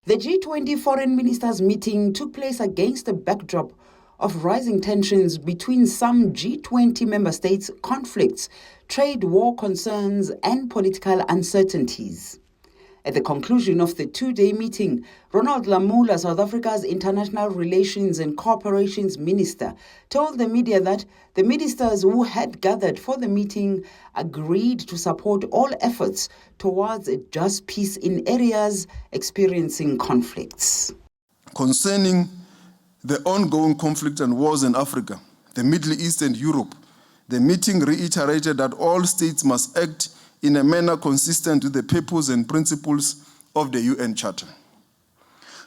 The G20 Foreign Ministers Meeting took place against a backdrop of rising tensions between some G20 member states, conflicts, trade war concerns, and political uncertainties. At the conclusion of the two-day meeting, Ronald Lamola, South Africa's International Relations and Cooperations Minister, told the media that the ministers who had gathered for the meeting agreed to support all efforts towards a just peace in areas experiencing conflicts. Concerning the ongoing conflict and wars in Africa, the Middle East and Europe, the meeting reiterated that all states must act in a manner consistent with the purpose and principles of the UN Charter.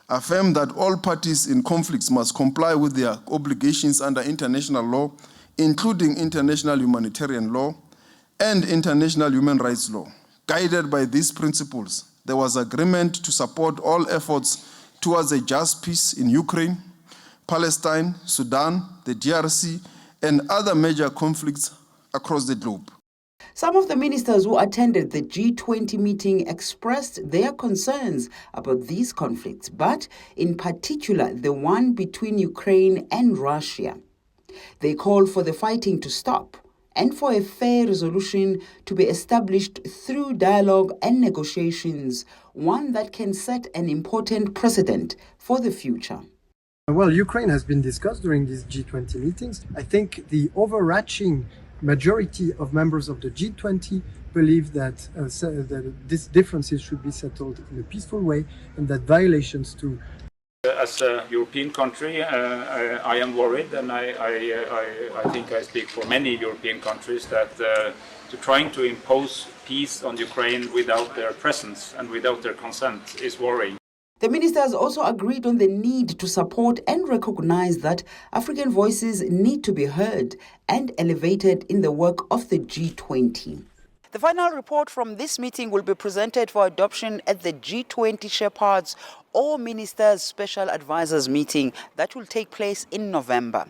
Affirmed that all parties in conflicts must comply with their obligations under international law, including international humanitarian law and international human rights law. Guided by these principles, there was agreement to support all efforts towards a just peace in Ukraine, Palestine, Sudan, the DRC, and other major conflicts across the globe. Some of the ministers who attended the G20 meeting expressed their concerns about these conflicts, but in particular the one between Ukraine and Russia. They called for the fighting to stop and for a fair resolution to be established through dialogue and negotiations, one that can set an important precedent for the future. Well, Ukraine has been discussed during these G20 meetings. I think the overarching majority of members of the G20 believe that these differences should be settled in a peaceful way and that violations to... As a European country, I am worried, and I think I speak for many European countries, that trying to impose peace on Ukraine without their presence and without their consent is worrying. The ministers also agreed on the need to support and recognize that African voices need to be heard and elevated in the work of the G20. The final report from this meeting will be presented for adoption at the G20 Shepherds or Ministers Special Advisors meeting that will take place in November.